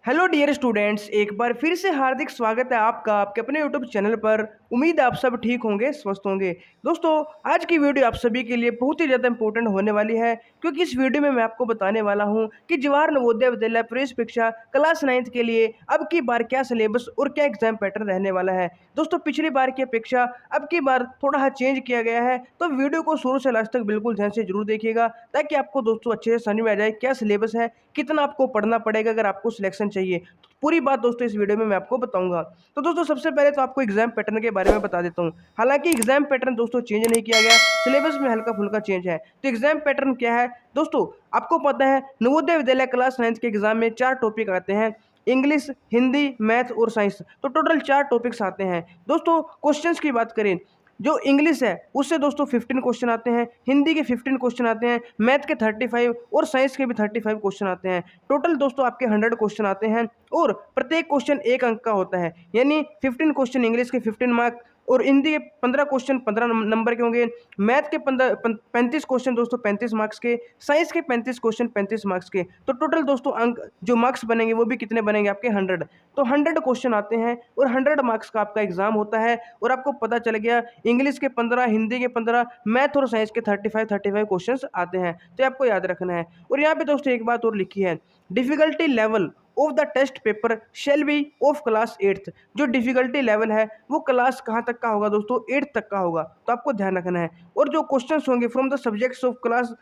Hello dear students, एक बार फिर से हार्दिक स्वागत है आपका आपके अपने यूट्यूब चैनल पर। उम्मीद है आप सब ठीक होंगे, स्वस्थ होंगे। दोस्तों, आज की वीडियो आप सभी के लिए बहुत ही ज़्यादा इंपॉर्टेंट होने वाली है, क्योंकि इस वीडियो में मैं आपको बताने वाला हूं कि जवाहर नवोदय विद्यालय प्रवेश परीक्षा क्लास 9th के लिए अब की बार क्या सिलेबस और क्या एग्जाम पैटर्न रहने वाला है। दोस्तों, पिछली बार की अपेक्षा अब की बार थोड़ा चेंज किया गया है, तो वीडियो को शुरू से लास्ट तक बिल्कुल ध्यान से जरूर देखिएगा, ताकि आपको दोस्तों अच्छे से समझ में आ जाए क्या सिलेबस है, कितना आपको पढ़ना पड़ेगा अगर आपको सिलेक्शन चाहिए। तो पूरी बात दोस्तों इस वीडियो में मैं आपको बताऊंगा। तो दोस्तों, सबसे पहले तो आपको एग्जाम पैटर्न के बारे में बता देता हूं। हालांकि एग्जाम पैटर्न दोस्तों चेंज नहीं किया गया, सिलेबस में हल्का फुल्का चेंज है। तो एग्जाम पैटर्न क्या है दोस्तों, आपको पता है नवोदय विद्यालय क्लास 9th के एग्जाम में 4 टॉपिक आते हैं: इंग्लिश, हिंदी, मैथ और साइंस। तो टोटल 4 टॉपिक्स आते हैं। दोस्तों, क्वेश्चंस की बात करें, जो इंग्लिश है उससे दोस्तों 15 क्वेश्चन आते हैं, हिंदी के 15 क्वेश्चन आते हैं, मैथ के 35 और साइंस के भी 35 क्वेश्चन आते हैं। टोटल दोस्तों आपके 100 क्वेश्चन आते हैं और प्रत्येक क्वेश्चन 1 अंक का होता है, यानी 15 क्वेश्चन इंग्लिश के 15 मार्क और हिंदी के 15 क्वेश्चन 15 नंबर के होंगे, मैथ के 35 क्वेश्चन दोस्तों 35 मार्क्स के, साइंस के 35 क्वेश्चन 35 मार्क्स के। तो टोटल दोस्तों अंक जो मार्क्स बनेंगे वो भी कितने बनेंगे आपके 100। तो 100 क्वेश्चन आते हैं और 100 मार्क्स का आपका एग्जाम होता है। और आपको पता चल गया इंग्लिश के 15, हिंदी के 15, मैथ और साइंस के 35 क्वेश्चंस आते हैं। तो आपको याद रखना है। और यहाँ पे दोस्तों एक बात और लिखी है, difficulty level of the test paper shall be of class 8th। जो डिफिकल्टी लेवल है वो क्लास कहाँ तक का होगा दोस्तों, 8th तक का होगा। तो आपको ध्यान रखना है। और जो क्वेश्चंस होंगे from the subjects of class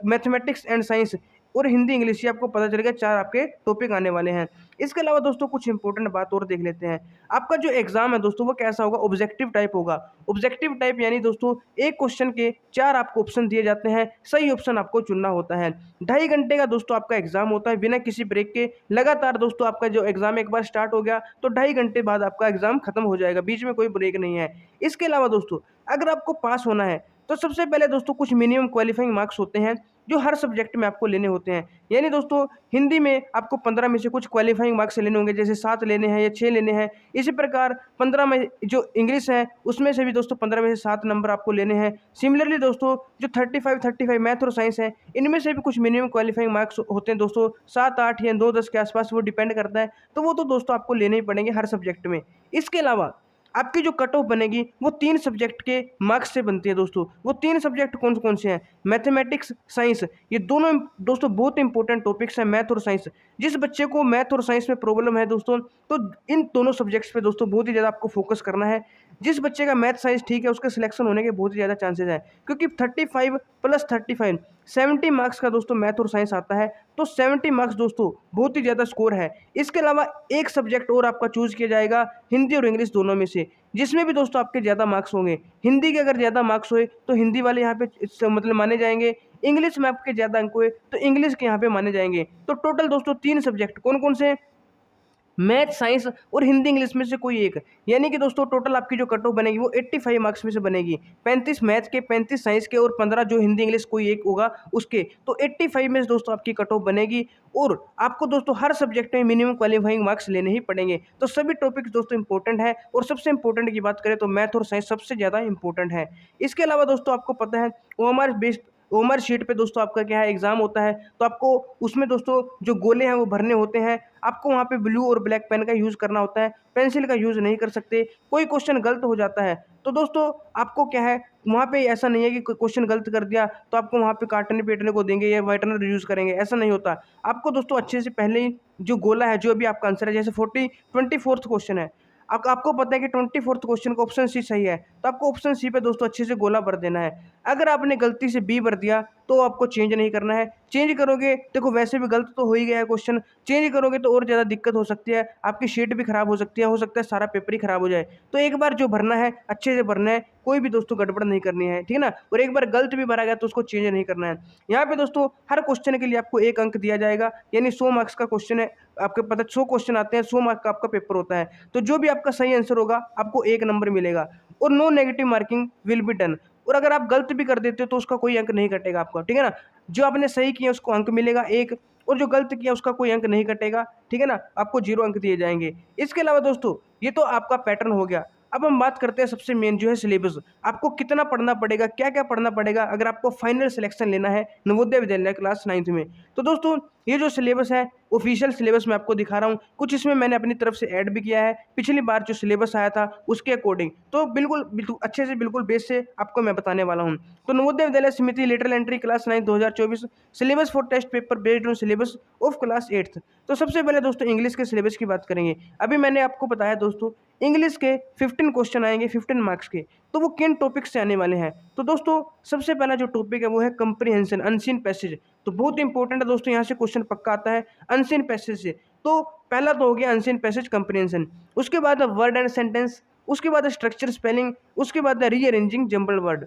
mathematics and science और हिंदी इंग्लिश, ये आपको पता चलेगा 4 आपके टॉपिक आने वाले हैं। इसके अलावा दोस्तों कुछ इंपॉर्टेंट बात और देख लेते हैं। आपका जो एग्जाम है दोस्तों वो कैसा होगा, ऑब्जेक्टिव टाइप होगा। ऑब्जेक्टिव टाइप यानी दोस्तों एक क्वेश्चन के 4 आपको ऑप्शन दिए जाते हैं, सही ऑप्शन आपको चुनना होता है। 2.5 घंटे का दोस्तों आपका एग्जाम होता है, बिना किसी ब्रेक के। लगातार दोस्तों आपका जो एग्जाम एक बार स्टार्ट हो गया तो 2.5 घंटे बाद आपका एग्जाम खत्म हो जाएगा, बीच में कोई ब्रेक नहीं है। इसके अलावा दोस्तों अगर आपको पास होना है तो सबसे पहले दोस्तों कुछ मिनिमम क्वालिफाइंग मार्क्स होते हैं जो हर सब्जेक्ट में आपको लेने होते हैं। यानी दोस्तों हिंदी में आपको 15 में से कुछ क्वालिफाइंग मार्क्स लेने होंगे, जैसे 7 लेने हैं या 6 लेने हैं। इसी प्रकार 15 में जो इंग्लिश है उसमें से भी दोस्तों 15 में से 7 नंबर आपको लेने हैं। सिमिलरली दोस्तों जो 35 मैथ और साइंस है, इनमें से भी कुछ मिनिमम क्वालिफाइंग मार्क्स होते हैं दोस्तों, 7, 8 या 9, 10 के आसपास, वो डिपेंड करता है। तो वो तो दोस्तों आपको लेने ही पड़ेंगे हर सब्जेक्ट में। इसके अलावा आपकी जो कट ऑफ बनेगी वो 3 सब्जेक्ट के मार्क्स से बनती है दोस्तों। वो 3 सब्जेक्ट कौन कौन से हैं, मैथमेटिक्स, साइंस। ये दोनों दोस्तों बहुत इंपॉर्टेंट टॉपिक्स हैं, मैथ और साइंस। जिस बच्चे को मैथ और साइंस में प्रॉब्लम है दोस्तों, तो इन दोनों सब्जेक्ट्स पे दोस्तों बहुत ही ज़्यादा आपको फोकस करना है। जिस बच्चे का मैथ साइंस ठीक है उसके सिलेक्शन होने के बहुत ही ज़्यादा चांसेस हैं, क्योंकि 35 + 35 70 मार्क्स का दोस्तों मैथ और साइंस आता है। तो 70 मार्क्स दोस्तों बहुत ही ज़्यादा स्कोर है। इसके अलावा एक सब्जेक्ट और आपका चूज किया जाएगा, हिंदी और इंग्लिश दोनों में से, जिसमें भी दोस्तों आपके ज़्यादा मार्क्स होंगे। हिंदी के अगर ज़्यादा मार्क्स हुए तो हिंदी वाले यहाँ पे मतलब माने जाएंगे, इंग्लिश में आपके ज़्यादा अंक हुए तो इंग्लिश के यहाँ पे माने जाएंगे। तो टोटल दोस्तों 3 सब्जेक्ट कौन कौन से, मैथ, साइंस और हिंदी इंग्लिश में से कोई एक। यानी कि दोस्तों टोटल आपकी जो कट ऑफ बनेगी वो 85 मार्क्स में से बनेगी। 35 मैथ के, 35 साइंस के और 15 जो हिंदी इंग्लिश कोई एक होगा उसके। तो 85 में से दोस्तों आपकी कट ऑफ बनेगी। और आपको दोस्तों हर सब्जेक्ट में मिनिमम क्वालिफाइंग मार्क्स लेने ही पड़ेंगे। तो सभी टॉपिक्स दोस्तों इंपॉर्टेंट है, और सबसे इंपॉर्टेंट की बात करें तो मैथ और साइंस सबसे ज़्यादा इंपॉर्टेंट है। इसके अलावा दोस्तों आपको पता है ओएमआर बेस्ड, ओएमआर शीट पे दोस्तों आपका क्या है, एग्जाम होता है। तो आपको उसमें दोस्तों जो गोले हैं वो भरने होते हैं। आपको वहाँ पे ब्लू और ब्लैक पेन का यूज़ करना होता है, पेंसिल का यूज़ नहीं कर सकते। कोई क्वेश्चन गलत हो जाता है तो दोस्तों आपको क्या है, वहाँ पे ऐसा नहीं है कि क्वेश्चन गलत कर दिया तो आपको वहाँ पे काटने पीटने को देंगे या व्हाइटनर यूज़ करेंगे, ऐसा नहीं होता। आपको दोस्तों अच्छे से पहले ही जो गोला है, जो भी आपका आंसर है, जैसे 24th क्वेश्चन है, आपको पता है कि 24th क्वेश्चन का ऑप्शन सी सही है, तो आपको ऑप्शन सी पे दोस्तों अच्छे से गोला भर देना है। अगर आपने गलती से बी भर दिया तो आपको चेंज नहीं करना है। चेंज करोगे, देखो वैसे भी गलत तो हो ही गया है क्वेश्चन, चेंज करोगे तो और ज़्यादा दिक्कत हो सकती है, आपकी शीट भी खराब हो सकता है सारा पेपर ही खराब हो जाए। तो एक बार जो भरना है अच्छे से भरना है, कोई भी दोस्तों गड़बड़ नहीं करनी है, ठीक है ना। और एक बार गलत भी भरा गया तो उसको चेंज नहीं करना है। यहाँ पे दोस्तों हर क्वेश्चन के लिए आपको 1 अंक दिया जाएगा, यानी 100 मार्क्स का क्वेश्चन है। आपके पता 100 क्वेश्चन आते हैं, 100 मार्क्स का आपका पेपर होता है। तो जो भी आपका सही आंसर होगा आपको 1 नंबर मिलेगा, और no negative marking will be done. और अगर आप गलत भी कर देते हो तो उसका कोई अंक नहीं कटेगा आपका, ठीक है ना। जो आपने सही किया उसको अंक मिलेगा 1, और जो गलत किया उसका कोई अंक नहीं कटेगा, ठीक है ना, आपको 0 अंक दिए जाएंगे। इसके अलावा दोस्तों ये तो आपका पैटर्न हो गया। अब हम बात करते हैं सबसे मेन जो है सिलेबस। आपको कितना पढ़ना पड़ेगा, क्या क्या पढ़ना पड़ेगा अगर आपको फाइनल सिलेक्शन लेना है नवोदय विद्यालय क्लास 9th में। तो दोस्तों ये जो सिलेबस है ऑफिशियल सिलेबस मैं आपको दिखा रहा हूँ, कुछ इसमें मैंने अपनी तरफ से ऐड भी किया है पिछली बार जो सिलेबस आया था उसके अकॉर्डिंग। तो बिल्कुल बिल्कुल अच्छे से बिल्कुल बेस से आपको मैं बताने वाला हूँ। तो Navodaya Vidyalaya Samiti lateral entry class 9 2024 syllabus for test paper based on syllabus of class 8th। तो सबसे पहले दोस्तों इंग्लिश के सिलेबस की बात करेंगे। अभी मैंने आपको बताया दोस्तों इंग्लिश के 15 क्वेश्चन आएंगे 15 मार्क्स के, तो वो किन टॉपिक से आने वाले हैं। तो दोस्तों सबसे पहला जो टॉपिक है वो है कंप्रीहेंशन अनसीन पैसेज। तो बहुत इंपॉर्टेंट है दोस्तों, यहाँ से क्वेश्चन पक्का आता है अनसीन पैसेज से। तो पहला तो हो गया अनसीन पैसेज कंप्रीहेंशन, उसके बाद वर्ड एंड सेंटेंस, उसके बाद स्ट्रक्चर स्पेलिंग, उसके बाद रीअरेंजिंग जम्बल्ड वर्ड।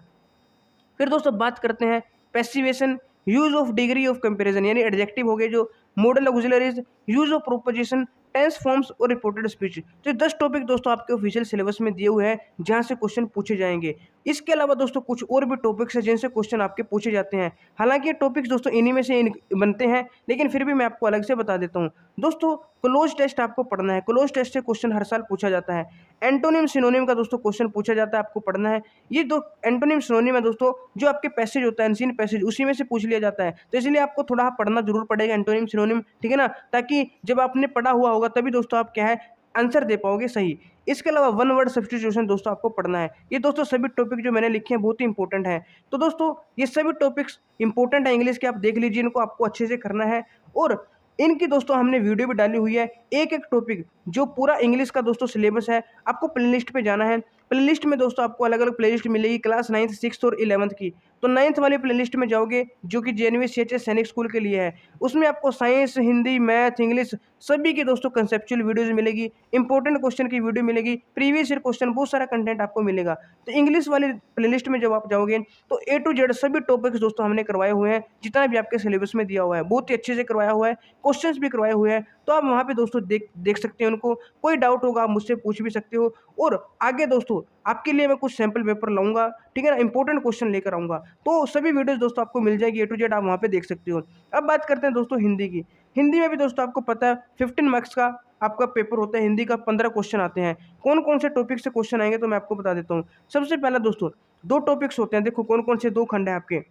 फिर दोस्तों बात करते हैं passivation, use of degree of comparison यानी एडजेक्टिव हो गए जो, modal auxiliaries, use of preposition, tense forms और रिपोर्टेड स्पीच। तो 10 टॉपिक दोस्तों आपके ऑफिशियल सिलेबस में दिए हुए हैं जहां से क्वेश्चन पूछे जाएंगे। इसके अलावा दोस्तों कुछ और भी टॉपिक्स हैं जिनसे क्वेश्चन आपके पूछे जाते हैं। हालांकि ये टॉपिक्स दोस्तों इन्हीं में से बनते हैं, लेकिन फिर भी मैं आपको अलग से बता देता हूँ। दोस्तों क्लोज टेस्ट आपको पढ़ना है, क्लोज टेस्ट से क्वेश्चन हर साल पूछा जाता है। एंटोनिम सिनोनिम का दोस्तों क्वेश्चन पूछा जाता है, आपको पढ़ना है। ये दो एंटोनिम सिनोनिम है दोस्तों, जो आपके पैसेज होता है अनसीन पैसेज उसी में से पूछ लिया जाता है, तो इसलिए आपको थोड़ा पढ़ना जरूर पड़ेगा एंटोनिम सिनोनिम, ठीक है ना, ताकि जब आपने पढ़ा हुआ होगा तभी दोस्तों आप क्या है आंसर दे पाओगे सही। इसके अलावा वन वर्ड सब्स्टिट्यूशन दोस्तों आपको पढ़ना है। ये दोस्तों सभी टॉपिक जो मैंने लिखे हैं बहुत ही इंपॉर्टेंट है। तो दोस्तों ये सभी टॉपिक्स इंपॉर्टेंट है इंग्लिश के, आप देख लीजिए, इनको आपको अच्छे से करना है। और इनकी दोस्तों हमने वीडियो भी डाली हुई है, एक एक टॉपिक जो पूरा इंग्लिश का दोस्तों सिलेबस है, आपको प्लेलिस्ट पे जाना है। प्लेलिस्ट में दोस्तों आपको अलग अलग प्लेलिस्ट मिलेगी क्लास 9th 6th और 11th की। तो 9th वाली प्लेलिस्ट में जाओगे जो कि JNV CHS सैनिक स्कूल के लिए है, उसमें आपको साइंस, हिंदी, मैथ, इंग्लिश सभी की दोस्तों कंसेप्चुअल वीडियोज मिलेगी, इंपॉर्टेंट क्वेश्चन की वीडियो मिलेगी, प्रीवियस ईयर क्वेश्चन, बहुत सारा कंटेंट आपको मिलेगा। तो इंग्लिश वाली प्लेलिस्ट में जब आप जाओगे तो A to Z सभी टॉपिक्स दोस्तों हमने करवाए हुए हैं, जितना भी आपके सिलेबस में दिया हुआ है बहुत ही अच्छे से करवाया हुआ है, क्वेश्चंस भी करवाए हुए हैं। तो आप वहाँ पे दोस्तों देख सकते हैं उनको, कोई डाउट होगा आप मुझसे पूछ भी सकते हो। और आगे दोस्तों आपके लिए मैं कुछ सैंपल पेपर लाऊंगा, ठीक है ना, इंपॉर्टेंट क्वेश्चन लेकर आऊँगा, तो सभी वीडियोस दोस्तों आपको मिल जाएगी A to Z, आप वहाँ पे देख सकते हो। अब बात करते हैं दोस्तों हिंदी की। हिंदी में भी दोस्तों आपको पता है 15 मार्क्स का आपका पेपर होता है, हिंदी का 15 क्वेश्चन आते हैं। कौन कौन से टॉपिक से क्वेश्चन आएंगे तो मैं आपको बता देता हूँ। सबसे पहला दोस्तों 2 टॉपिक्स होते हैं, देखो कौन कौन से 2 खंड है आपके।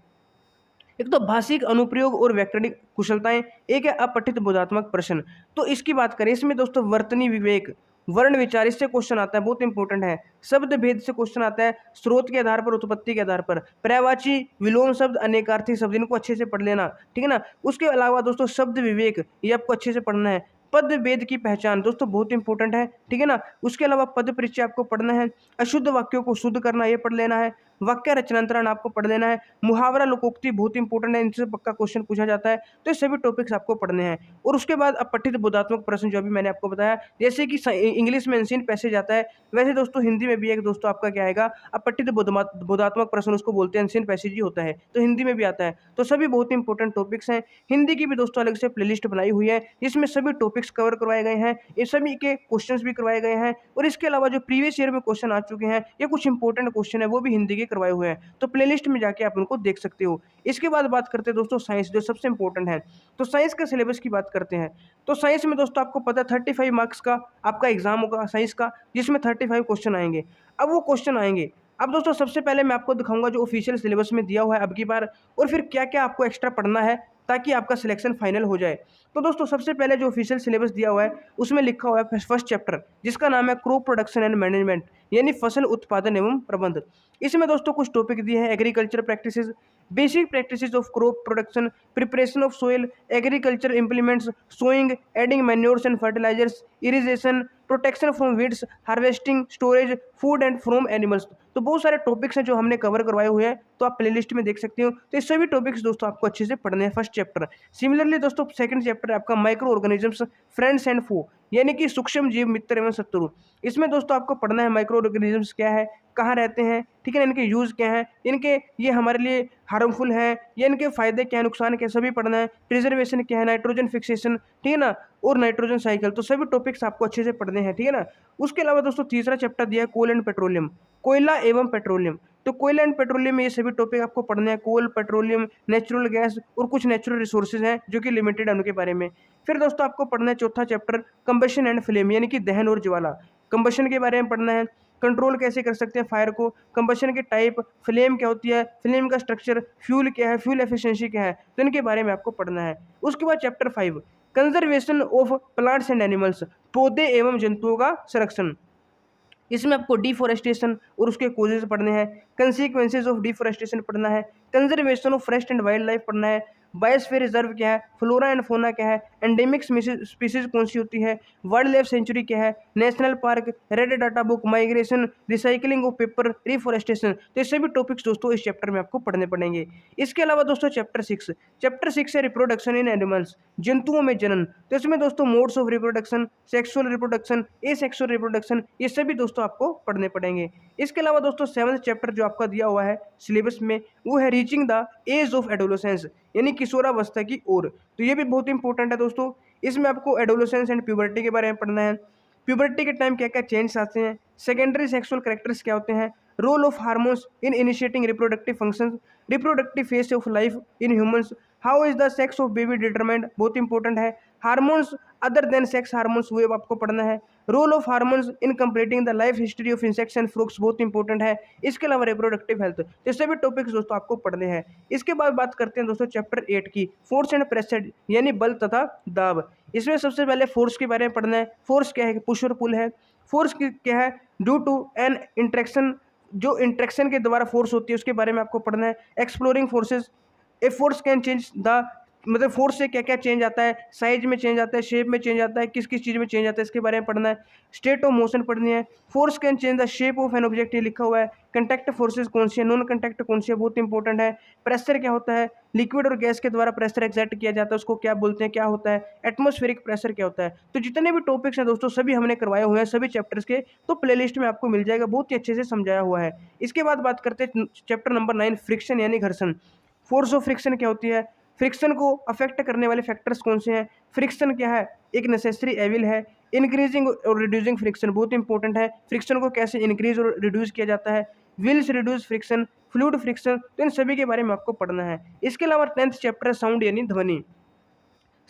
एक तो भाषिक अनुप्रयोग और व्याकरणिक कुशलताएं, एक है अपठित बोधात्मक प्रश्न। तो इसकी बात करें, इसमें दोस्तों वर्तनी विवेक, वर्ण विचार, इससे क्वेश्चन आता है, बहुत इंपॉर्टेंट है। शब्द भेद से क्वेश्चन आता है, स्रोत के आधार पर, उत्पत्ति के आधार पर, पर्यायवाची, विलोम शब्द, अनेकार्थी शब्द, इनको अच्छे से पढ़ लेना, ठीक है ना। उसके अलावा दोस्तों शब्द विवेक, ये आपको अच्छे से पढ़ना है। पद भेद की पहचान दोस्तों बहुत इंपॉर्टेंट है, ठीक है ना। उसके अलावा पद परिचय आपको पढ़ना है, अशुद्ध वाक्यों को शुद्ध करना ये पढ़ लेना है, वाक्य रचनांतरण आपको पढ़ लेना है, मुहावरा लोकोक्ति बहुत इंपॉर्टेंट है, इनसे पक्का क्वेश्चन पूछा जाता है, तो ये सभी टॉपिक्स आपको पढ़ने हैं। और उसके बाद अपठित बोधात्मक प्रश्न जो अभी मैंने आपको बताया, जैसे कि इंग्लिश में अनसीन पैसेज आता है, वैसे दोस्तों हिंदी में भी एक दोस्तों आपका क्या आएगा अपठित बोधात्मक प्रश्न, उसको बोलते हैं अनसीन पैसेज ही होता है, तो हिंदी में भी आता है। तो सभी बहुत इंपॉर्टेंट टॉपिक्स हैं। हिंदी की भी दोस्तों अलग से प्लेलिस्ट बनाई हुई है जिसमें सभी टॉपिक्स कवर करवाए गए हैं, ये सभी के क्वेश्चंस भी करवाए गए हैं। और इसके अलावा जो प्रीवियस ईयर में क्वेश्चन आ चुके हैं, ये कुछ इंपॉर्टेंट क्वेश्चन है वो भी हिंदी के करवाए हुए हैं, तो प्लेलिस्ट में जाके आप उनको देख सकते हो। इसके बाद बात करते हैं दोस्तों साइंस, जो सबसे इंपॉर्टेंट है। तो साइंस का सिलेबस की बात करते हैं। तो साइंस में दोस्तों आपको पता है 35 मार्क्स का आपका एग्जाम होगा साइंस का, जिसमें 35 क्वेश्चन आएंगे। अब वो क्वेश्चन आएंगे, अब दोस्तों सबसे पहले मैं आपको दिखाऊंगा जो ऑफिशियल सिलेबस में दिया हुआ है अब की बार, और फिर क्या क्या आपको एक्स्ट्रा पढ़ना है ताकि आपका सिलेक्शन फाइनल हो जाए। तो दोस्तों सबसे पहले जो ऑफिशियल सिलेबस दिया हुआ है उसमें लिखा हुआ है फर्स्ट चैप्टर, जिसका नाम है क्रॉप प्रोडक्शन एंड मैनेजमेंट, यानी फसल उत्पादन एवं प्रबंध। इसमें दोस्तों कुछ टॉपिक दिए हैं, agriculture practices, basic practices of crop production, preparation of soil, agriculture implements, sowing, adding manures and fertilisers, irrigation, protection from weeds, harvesting, storage, food and from animals. तो बहुत सारे टॉपिक्स हैं जो हमने कवर करवाए हुए हैं, तो आप प्लेलिस्ट में देख सकते हो। तो ये सभी टॉपिक्स दोस्तों आपको अच्छे से पढ़ने हैं फर्स्ट चैप्टर। सिमिलरली दोस्तों सेकंड चैप्टर आपका माइक्रो ऑर्गेनिजम्स, फ्रेंड्स एंड फो, यानी कि सूक्ष्म जीव, मित्र एवं शत्रु। इसमें दोस्तों आपको पढ़ना है माइक्रो ऑर्गेनिजम्स क्या है, कहाँ रहते हैं, ठीक है ना, इनके यूज़ क्या है, इनके ये हमारे लिए हार्मफुल है या इनके फायदे क्या है, नुकसान क्या है, सभी पढ़ना है। प्रिजर्वेशन क्या है, नाइट्रोजन फिक्सेशन, ठीक है ना, और नाइट्रोजन साइकिल, तो सभी टॉपिक्स आपको अच्छे से पढ़ने हैं, ठीक है ना। उसके अलावा दोस्तों तीसरा चैप्टर दिया है कोल एंड पेट्रोलियम, कोयला एवं पेट्रोलियम। तो कोयला एंड पेट्रोलियम में ये सभी टॉपिक आपको पढ़ने हैं, कोल, पेट्रोलियम, नेचुरल गैस और कुछ नेचुरल रिसोर्सेज हैं जो कि लिमिटेड है उनके बारे में। फिर दोस्तों आपको पढ़ना है चौथा चैप्टर कंबशन एंड फ्लेम, यानी कि दहन और ज्वाला, कंबशन के बारे में पढ़ना है। कंट्रोल कैसे कर सकते हैं फायर को, कंबशन के टाइप, फ्लेम क्या होती है, फ्लेम का स्ट्रक्चर, फ्यूल क्या है, फ्यूल एफिशिएंसी क्या है, तो इनके बारे में आपको पढ़ना है। उसके बाद chapter 5 conservation of plants and animals, पौधे एवं जंतुओं का संरक्षण। इसमें आपको डिफोरेस्टेशन और उसके कोजेज पढ़ने हैं, कंसीक्वेंसेज ऑफ डिफोरेस्टेशन पढ़ना है, conservation of forest and wild life पढ़ना है, बायोस्फीयर रिजर्व क्या है, फ्लोरा एंड फोना क्या है, एंडेमिक स्पीसीज कौन सी होती है, वाइल्ड लाइफ सेंचुरी क्या है, national park, red data book, migration, recycling of paper, reforestation. तो ये सभी टॉपिक्स दोस्तों इस चैप्टर में आपको पढ़ने पड़ेंगे। इसके अलावा दोस्तों चैप्टर 6 है रिप्रोडक्शन इन एनिमल्स, जंतुओं में जनन। तो इसमें दोस्तों modes of reproduction, sexual reproduction, asexual reproduction, ये सभी दोस्तों आपको पढ़ने पड़ेंगे। इसके अलावा दोस्तों 7वां चैप्टर जो आपका दिया हुआ है सिलेबस में वो है reaching the age of adolescence, यानी किशोरावस्था की ओर। तो ये भी बहुत इंपॉर्टेंट है दोस्तों। इसमें आपको एडोलेसेंस एंड प्यूबर्टी के बारे में पढ़ना है, प्यूबर्टी के टाइम क्या क्या चेंज आते हैं, सेकेंडरी सेक्सुअल कैरेक्टर्स क्या होते हैं, role of hormones in initiating reproductive functions, reproductive phase of life in humans, how is the sex of baby determined, बहुत इंपॉर्टेंट है, hormones other than sex hormones वो आपको पढ़ना है, role of hormones in completing the life history of insects and fruits, बहुत important है। इसके अलावा रिप्रोडक्टिव हेल्थ, ये सभी टॉपिक्स दोस्तों आपको पढ़ने हैं। इसके बाद बात करते हैं दोस्तों चैप्टर 8 की, फोर्स एंड प्रेशर यानी बल तथा दाब। इसमें सबसे पहले फोर्स के बारे में पढ़ना है। फोर्स क्या है, पुश और पुल है। फोर्स क्या है, ड्यू टू एन इंट्रैक्शन, जो इंट्रैक्शन के द्वारा फोर्स होती है उसके बारे में आपको पढ़ना है। Exploring forces, a force can change the, मतलब फोर्स से क्या क्या चेंज आता है, साइज में चेंज आता है, शेप में चेंज आता है, किस किस चीज़ में चेंज आता है इसके बारे में पढ़ना है। स्टेट ऑफ मोशन पढ़नी है। Force can change the shape of an object, ये लिखा हुआ है। कंटैक्ट फोर्सेज कौन सी है, नॉन कंटैक्ट कौन सी है, बहुत इंपॉर्टेंट है। प्रेशर क्या होता है, लिक्विड और गैस के द्वारा प्रेशर एक्सर्ट किया जाता है उसको क्या बोलते हैं, क्या होता है। एटमॉस्फेरिक प्रेशर क्या होता है। तो जितने भी टॉपिक्स हैं दोस्तों सभी हमने करवाए हुए हैं सभी चैप्टर्स के, तो प्लेलिस्ट में आपको मिल जाएगा, बहुत ही अच्छे से समझाया हुआ है। इसके बाद बात करते हैं चैप्टर नंबर 9 फ्रिक्शन यानी घर्षण। फोर्स ऑफ फ्रिक्शन क्या होती है, फ्रिक्शन को अफेक्ट करने वाले फैक्टर्स कौन से हैं, फ्रिक्शन क्या है, एक नेसेसरी एविल है। इंक्रीजिंग और रिड्यूसिंग फ्रिक्शन बहुत इंपॉर्टेंट है, फ्रिक्शन को कैसे इंक्रीज और रिड्यूस किया जाता है। Wheels reduce friction, fluid friction, तो इन सभी के बारे में आपको पढ़ना है। इसके अलावा 10th चैप्टर है साउंड यानी ध्वनि,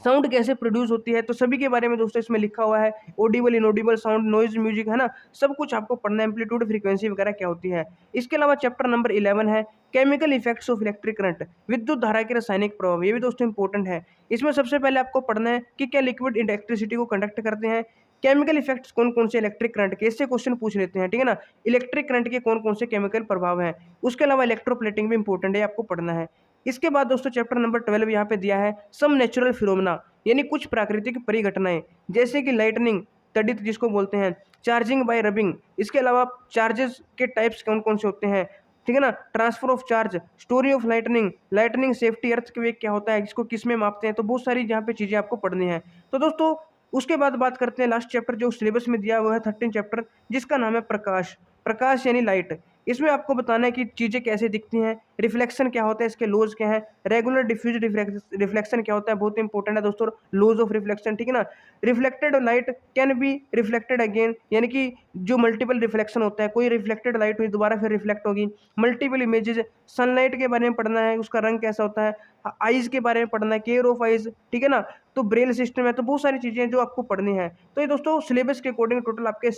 साउंड कैसे प्रोड्यूस होती है, तो सभी के बारे में दोस्तों इसमें लिखा हुआ है। Audible, inaudible sound, noise, music, है ना, सब कुछ आपको पढ़ना है। एम्पलीट्यूड, फ्रीक्वेंसी वगैरह क्या होती है। इसके अलावा चैप्टर नंबर 11 है chemical effects of electric current, विद्युत धारा के रासायनिक प्रभाव, ये भी दोस्तों इंपॉर्टेंट है। इसमें सबसे पहले आपको पढ़ना है कि क्या लिक्विड इलेक्ट्रिसिटी को कंडक्ट करते हैं, केमिकल इफेक्ट्स कौन कौन से इलेक्ट्रिक करंट के, इससे क्वेश्चन पूछ लेते हैं, ठीक है ना। इलेक्ट्रिक करंट के कौन कौन से केमिकल प्रभाव हैं। उसके अलावा इलेक्ट्रोप्लेटिंग भी इंपॉर्टेंट है, आपको पढ़ना है। इसके बाद दोस्तों चैप्टर नंबर 12 यहाँ पे दिया है सम नेचुरल फिनोमेना, यानी कुछ प्राकृतिक परिघटनाएं, जैसे कि लाइटनिंग, तड़ित जिसको बोलते हैं, चार्जिंग बाय रबिंग। इसके अलावा चार्जेस के टाइप्स कौन कौन से होते हैं, ठीक है ना, transfer of charge, story of lightning, lightning safety, earth वेग क्या होता है, जिसको किस में मापते हैं। तो बहुत सारी यहाँ पे चीज़ें आपको पढ़नी है। तो दोस्तों उसके बाद बात करते हैं लास्ट चैप्टर जो सिलेबस में दिया हुआ है 13 चैप्टर, जिसका नाम है प्रकाश। प्रकाश यानी लाइट। इसमें आपको बताना है कि चीज़ें कैसे दिखती हैं, रिफ्लेक्शन क्या होता है, इसके लॉज क्या है, रेगुलर डिफ्यूज रिफ्लेक्शन क्या होता है, बहुत इंपॉर्टेंट है दोस्तों, लॉज ऑफ रिफ्लेक्शन, ठीक है ना। Reflected light can be reflected again, यानी कि जो मल्टीपल रिफ्लेक्शन होता है, कोई रिफ्लेक्टेड लाइट हुई दोबारा फिर रिफ्लेक्ट होगी। मल्टीपल इमेजेस, सनलाइट के बारे में पढ़ना है, उसका रंग कैसा होता है। आइज के बारे में पढ़ना है, केयर ऑफ आइज, ठीक है ना। तो ब्रेल सिस्टम है, तो बहुत सारी चीज़ें जो आपको पढ़नी है। तो ये दोस्तों सिलेबस के अकॉर्डिंग टोटल आपके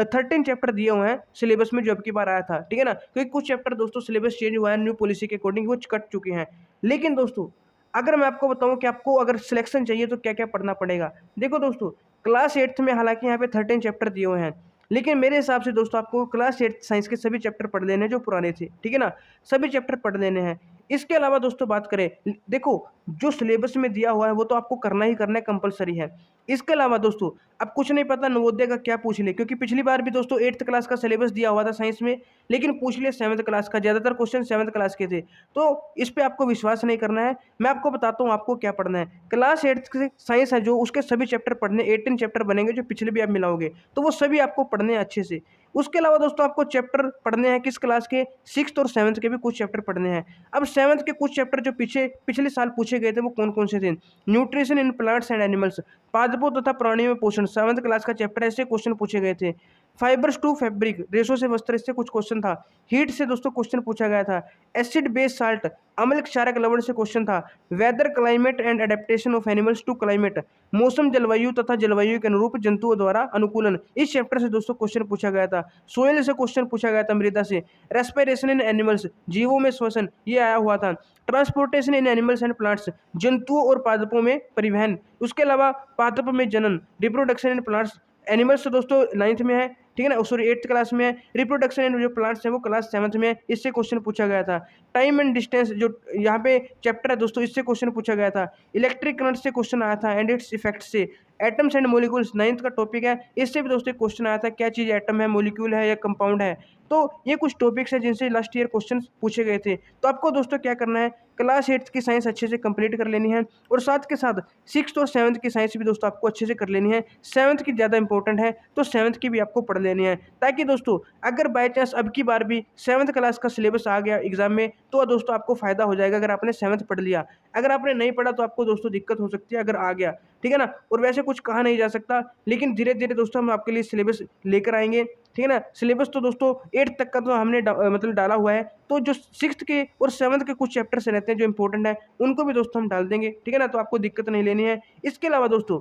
13 चैप्टर दिए हुए हैं सिलेबस में जो अब की बार आया था, ठीक है ना। क्योंकि कुछ चैप्टर दोस्तों सिलेबस चेंज हुआ है न्यू पॉलिसी के अकॉर्डिंग, वो कट चुके हैं। लेकिन दोस्तों अगर मैं आपको बताऊं कि आपको अगर सिलेक्शन चाहिए तो क्या क्या पढ़ना पड़ेगा, देखो दोस्तों क्लास 8th में हालांकि यहाँ पे 13 चैप्टर दिए हुए हैं, लेकिन मेरे हिसाब से दोस्तों आपको क्लास 8 साइंस के सभी चैप्टर पढ़ लेने हैं जो पुराने थे, ठीक है ना, सभी चैप्टर पढ़ लेने हैं। इसके अलावा दोस्तों बात करें, देखो जो सिलेबस में दिया हुआ है वो तो आपको करना ही करना है, कंपलसरी है। इसके अलावा दोस्तों अब कुछ नहीं पता नवोदय का क्या पूछ ले, क्योंकि पिछली बार भी दोस्तों 8th क्लास का सिलेबस दिया हुआ था साइंस में, लेकिन पूछ ले 7th क्लास का, ज़्यादातर क्वेश्चन 7th क्लास के थे। तो इस पर आपको विश्वास नहीं करना है, मैं आपको बताता हूँ आपको क्या पढ़ना है। क्लास 8th से साइंस है जो, उसके सभी चैप्टर पढ़ने, 18 चैप्टर बनेंगे जो पिछले भी आप मिलाओगे, तो वो सभी आपको पढ़ने हैं अच्छे से। उसके अलावा दोस्तों आपको चैप्टर पढ़ने हैं किस क्लास के, 6th और 7th के भी कुछ चैप्टर पढ़ने हैं। अब 7th के कुछ चैप्टर जो पिछले साल पूछे गए थे वो कौन कौन से थे, nutrition in plants and animals, पादपों तथा प्राणियों में पोषण, 7th क्लास का चैप्टर, ऐसे क्वेश्चन पूछे गए थे। फाइबर्स टू फैब्रिक, रेशो से वस्त्र, इससे कुछ क्वेश्चन था। हीट से दोस्तों क्वेश्चन पूछा गया था। एसिड बेस साल्ट, अम्ल क्षारक लवण से क्वेश्चन था। Weather climate and adaptation of animals to climate, मौसम जलवायु तथा जलवायु के अनुरूप जंतुओं द्वारा अनुकूलन, इस चैप्टर से दोस्तों क्वेश्चन पूछा गया था। सोयल से क्वेश्चन पूछा गया था, मृदा से। रेस्पिरेशन इन एनिमल्स, जीवों में श्वसन, ये आया हुआ था। Transportation in animals and plants, जंतुओं और पादपों में परिवहन। उसके अलावा पादप में जनन, रिप्रोडक्शन इन प्लांट्स, एनिमल्स तो दोस्तों 9th में है, ठीक है ना, सॉरी 8th क्लास में है। रिप्रोडक्शन इन जो प्लांट्स है वो क्लास 7th में है, इससे क्वेश्चन पूछा गया था। टाइम एंड डिस्टेंस जो यहाँ पे चैप्टर है दोस्तों, इससे क्वेश्चन पूछा गया था। इलेक्ट्रिक करंट से क्वेश्चन आया था, एंड इट्स इफेक्ट से। एटम्स एंड मोलिक्यूल्स 9th का टॉपिक है, इससे भी दोस्तों क्वेश्चन आया था, क्या चीज़ एटम है, मोलिक्यूल है या कंपाउंड है। तो ये कुछ टॉपिक्स हैं जिनसे लास्ट ईयर क्वेश्चन पूछे गए थे। तो आपको दोस्तों क्या करना है, क्लास 8th की साइंस अच्छे से कंप्लीट कर लेनी है, और साथ के साथ 6th और 7th की साइंस भी दोस्तों आपको अच्छे से कर लेनी है। 7th की ज़्यादा इंपॉर्टेंट है, तो 7th की भी आपको पढ़ लेनी है, ताकि दोस्तों अगर बाय चांस अब की बार भी 7th क्लास का सिलेबस आ गया एग्जाम में, तो दोस्तों आपको फायदा हो जाएगा अगर आपने 7th पढ़ लिया। अगर आपने नहीं पढ़ा तो आपको दोस्तों दिक्कत हो सकती है अगर आ गया, ठीक है ना। और वैसे कुछ कहा नहीं जा सकता, लेकिन धीरे धीरे दोस्तों हम आपके लिए सिलेबस लेकर आएंगे, ठीक है ना। सिलेबस तो दोस्तों 8th तक का तो हमने मतलब डाला हुआ है, तो जो 6th के और 7th के कुछ चैप्टर्स रहते हैं जो इंपॉर्टेंट है, उनको भी दोस्तों हम डाल देंगे, ठीक है ना। तो आपको दिक्कत नहीं लेनी है। इसके अलावा दोस्तों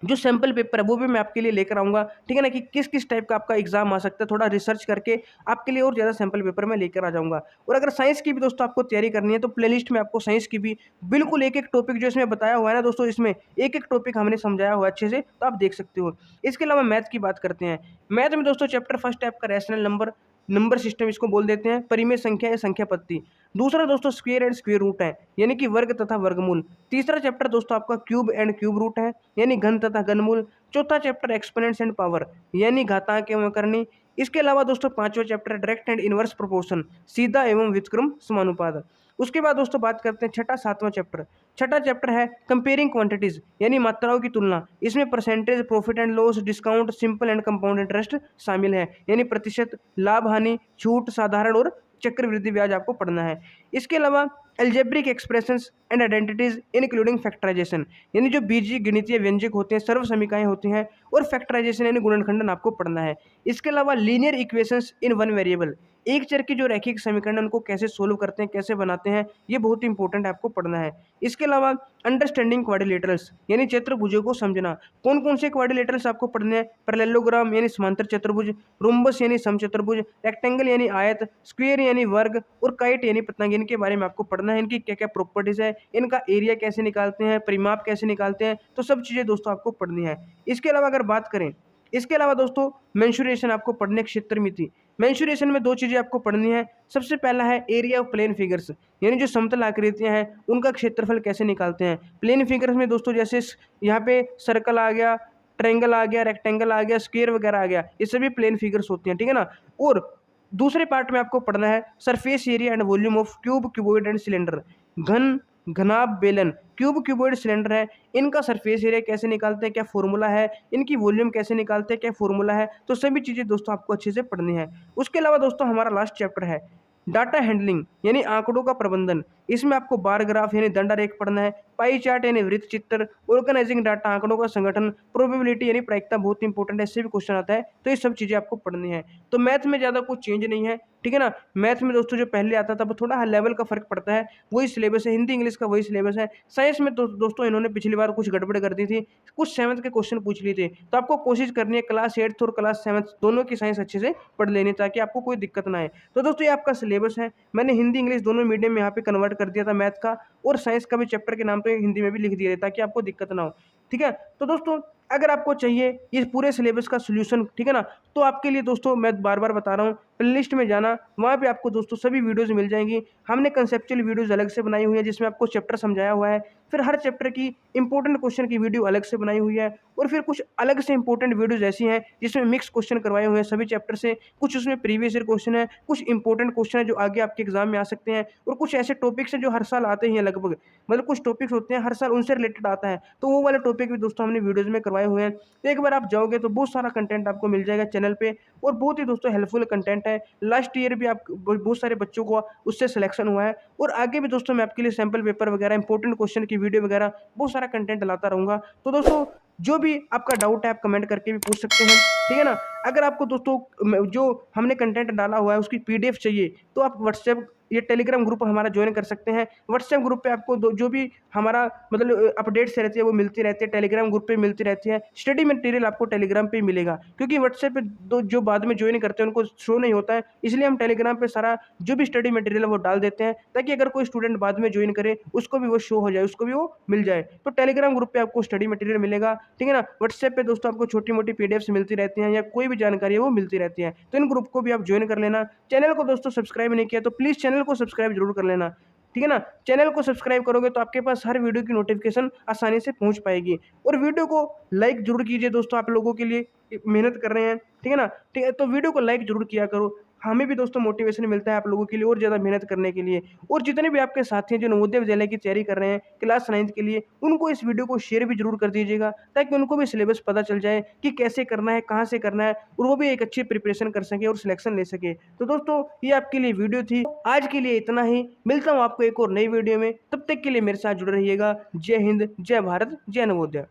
जो सैम्पल पेपर है वो भी मैं आपके लिए लेकर आऊँगा, ठीक है ना, कि किस किस टाइप का आपका एग्जाम आ सकता है, थोड़ा रिसर्च करके आपके लिए और ज़्यादा सैम्पल पेपर मैं लेकर आ जाऊँगा। और अगर साइंस की भी दोस्तों आपको तैयारी करनी है, तो प्लेलिस्ट में आपको साइंस की भी बिल्कुल एक एक टॉपिक जो इसमें बताया हुआ है ना दोस्तों, इसमें एक एक टॉपिक हमने समझाया हुआ है अच्छे से, तो आप देख सकते हो। इसके अलावा मैथ की बात करते हैं। मैथ में दोस्तों चैप्टर फर्स्ट है आपका रैशनल नंबर, नंबर सिस्टम इसको बोल देते हैं, परिमेय संख्या या संख्या पत्ती। दूसरा दोस्तों स्क्वायर एंड स्क्वायर रूट है, यानी कि वर्ग तथा वर्गमूल। तीसरा चैप्टर दोस्तों आपका क्यूब एंड क्यूब रूट है, यानी घन तथा घनमूल। चौथा चैप्टर एक्सपोनेंट्स एंड पावर, यानी घातांक एवं करनी। इसके अलावा दोस्तों पांचवा chapter direct and inverse proportion, सीधा एवं व्युत्क्रम समानुपात। उसके बाद दोस्तों बात करते हैं छठा सातवां चैप्टर। छठा चैप्टर है कंपेयरिंग क्वांटिटीज, यानी मात्राओं की तुलना। इसमें percentage, profit and loss, discount, simple and compound interest शामिल है, यानी प्रतिशत, लाभ हानि, छूट, साधारण और चक्रवृद्धि ब्याज आपको पढ़ना है। इसके अलावा algebraic expressions and identities including factorisation, यानी जो बीजीय गणितीय व्यंजक होते हैं, सर्व समीकरण होती हैं, और फैक्टराइजेशन यानी गुणनखंडन आपको पढ़ना है। इसके अलावा linear equations in one variable, एक चर की जो रैखिक समीकरण उनको कैसे सोल्व करते हैं, कैसे बनाते हैं, ये बहुत इंपॉर्टेंट आपको पढ़ना है। इसके अलावा अंडरस्टैंडिंग क्वाड्रिलेटरल्स, यानी चतुर्भुजों को समझना। कौन कौन से क्वाड्रिलेटरल्स आपको पढ़ने हैं, पैरेललोग्राम यानी समांतर चतुर्भुज, रोम्बस यानी समचतुर्भुज, रेक्टेंगल यानी आयत, स्क्वायर यानी वर्ग, और काइट यानी पतंग, इनके बारे में आपको पढ़ना है। इनकी क्या क्या प्रॉपर्टीज है, इनका एरिया कैसे निकालते हैं, परिमाप कैसे निकालते हैं, तो सब चीज़ें दोस्तों आपको पढ़नी है। इसके अलावा अगर बात करें, इसके अलावा दोस्तों मेंसुरेशन आपको पढ़ने, क्षेत्र मिति। मेंसुरेशन में दो चीज़ें आपको पढ़नी है। सबसे पहला है एरिया ऑफ प्लेन फिगर्स, यानी जो समतल आकृतियां हैं उनका क्षेत्रफल कैसे निकालते हैं। प्लेन फिगर्स में दोस्तों जैसे यहाँ पे सर्कल आ गया, ट्रायंगल आ गया, रेक्टेंगल आ गया, स्क्वायर वगैरह आ गया, ये सभी प्लेन फिगर्स होती हैं, ठीक है ना। और दूसरे पार्ट में आपको पढ़ना है surface area and volume of cube, cuboid and cylinder. घन, घनाभ, बेलन, क्यूब, क्यूबॉइड, सिलेंडर है, इनका सरफेस एरिया कैसे निकालते हैं, क्या फॉर्मूला है, इनकी वॉल्यूम कैसे निकालते हैं, क्या फॉर्मूला है, तो सभी चीज़ें दोस्तों आपको अच्छे से पढ़नी है। उसके अलावा दोस्तों हमारा लास्ट चैप्टर है डाटा हैंडलिंग, यानी आंकड़ों का प्रबंधन। इसमें आपको बार ग्राफ यानी दंडारेख पढ़ना है, पाई चार्ट यानी वृत्त चित्र, ऑर्गेनाइजिंग डाटा, आंकड़ों का संगठन, प्रोबेबिलिटी यानी प्रायिकता, बहुत इंपॉर्टेंट है, इससे भी क्वेश्चन आता है, तो ये सब चीज़ें आपको पढ़नी है। तो मैथ में ज़्यादा कुछ चेंज नहीं है, ठीक है ना। मैथ में दोस्तों जो पहले आता था वो थोड़ा हाई लेवल का फर्क पड़ता है, वही सिलेबस है, हिंदी इंग्लिश का वही सिलेबस है। साइंस में तो दोस्तों इन्होंने पिछली बार कुछ गड़बड़ कर दी थी, कुछ 7th के क्वेश्चन पूछ लिए थे, तो आपको कोशिश करनी है क्लास 8th और क्लास 7th दोनों की साइंस अच्छे से पढ़ लेनी, ताकि आपको कोई दिक्कत ना आए। तो दोस्तों ये आपका सिलेबस है, मैंने हिंदी इंग्लिश दोनों मीडियम में यहाँ पे कन्वर्ट कर दिया था मैथ का, और साइंस का भी चैप्टर के नाम तो हिंदी में भी लिख दिया है, ताकि आपको दिक्कत ना हो, ठीक है। तो दोस्तों अगर आपको चाहिए इस पूरे सिलेबस का सोल्यूशन, ठीक है ना, तो आपके लिए दोस्तों मैं बार बार बता रहा हूँ, प्लेलिस्ट में जाना, वहाँ पे आपको दोस्तों सभी वीडियोस मिल जाएंगी। हमने कंसेप्चुअल वीडियोस अलग से बनाई हुई है, जिसमें आपको चैप्टर समझाया हुआ है, फिर हर चैप्टर की इंपॉर्टेंट क्वेश्चन की वीडियो अलग से बनाई हुई है, और फिर कुछ अलग से इंपॉर्टेंट वीडियोज ऐसी हैं जिसमें मिक्स क्वेश्चन करवाए हुए हैं सभी चैप्टर से। कुछ उसमें प्रीवियस ईयर क्वेश्चन है, कुछ इंपॉर्टेंट क्वेश्चन है जो आगे आपके एग्जाम में आ सकते हैं, और कुछ ऐसे टॉपिक्स हैं जो हर साल आते ही हैं लगभग, मतलब कुछ टॉपिक्स होते हैं हर साल उनसे रिलेटेड आता है, तो वो वाले टॉपिक भी दोस्तों हमने वीडियोज़ में करवाए हुए हैं। तो एक बार आप जाओगे तो बहुत सारा कंटेंट आपको मिल जाएगा चैनल पे, और बहुत ही दोस्तों हेल्पफुल कंटेंट है। लास्ट ईयर भी आप बहुत सारे बच्चों को उससे सिलेक्शन हुआ है, और आगे भी दोस्तों मैं आपके लिए सैम्पल पेपर वगैरह, इंपॉर्टेंट क्वेश्चन की वीडियो वगैरह बहुत सारा कंटेंट लाता रहूँगा। तो दोस्तों जो भी आपका डाउट है आप कमेंट करके भी पूछ सकते हैं, ठीक है ना। अगर आपको दोस्तों जो हमने कंटेंट डाला हुआ है उसकी पीडीएफ चाहिए तो आप व्हाट्सएप ये टेलीग्राम ग्रुप हमारा ज्वाइन कर सकते हैं। व्हाट्सएप ग्रुप पे आपको जो भी हमारा मतलब अपडेट्स रहती है वो मिलती रहती है, टेलीग्राम ग्रुप पे मिलती रहती है। स्टडी मटेरियल आपको टेलीग्राम पे मिलेगा, क्योंकि व्हाट्सएप पे जो बाद में ज्वाइन करते हैं उनको शो नहीं होता है, इसलिए हम टेलीग्राम पे सारा जो भी स्टडी मटेरियल है वो डाल देते हैं, ताकि अगर कोई स्टूडेंट बाद में ज्वाइन करे उसको भी वो शो हो जाए, उसको भी वो मिल जाए। तो टेलीग्राम ग्रुप पे आपको स्टडी मटेरियल मिलेगा, ठीक है ना। व्हाट्सएप पे दोस्तों आपको छोटी मोटी पीडीएफ्स मिलती रहती हैं या कोई भी जानकारी है वो मिलती रहती है, तो इन ग्रुप को भी आप ज्वाइन कर लेना। चैनल को दोस्तों सब्सक्राइब नहीं किया तो प्लीज़ चैनल को सब्सक्राइब जरूर कर लेना, ठीक है ना। चैनल को सब्सक्राइब करोगे तो आपके पास हर वीडियो की नोटिफिकेशन आसानी से पहुंच पाएगी। और वीडियो को लाइक जरूर कीजिए दोस्तों, आप लोगों के लिए मेहनत कर रहे हैं, ठीक है ना। ठीक है, तो वीडियो को लाइक जरूर किया करो, हमें भी दोस्तों मोटिवेशन मिलता है आप लोगों के लिए और ज़्यादा मेहनत करने के लिए। और जितने भी आपके साथी हैं जो नवोदय विद्यालय की तैयारी कर रहे हैं क्लास 9th के लिए, उनको इस वीडियो को शेयर भी जरूर कर दीजिएगा, ताकि उनको भी सिलेबस पता चल जाए कि कैसे करना है, कहाँ से करना है, और वो भी एक अच्छी प्रिपरेशन कर सके और सिलेक्शन ले सके। तो दोस्तों ये आपके लिए वीडियो थी, आज के लिए इतना ही। मिलता हूँ आपको एक और नई वीडियो में, तब तक के लिए मेरे साथ जुड़े रहिएगा। जय हिंद, जय भारत, जय नवोदय।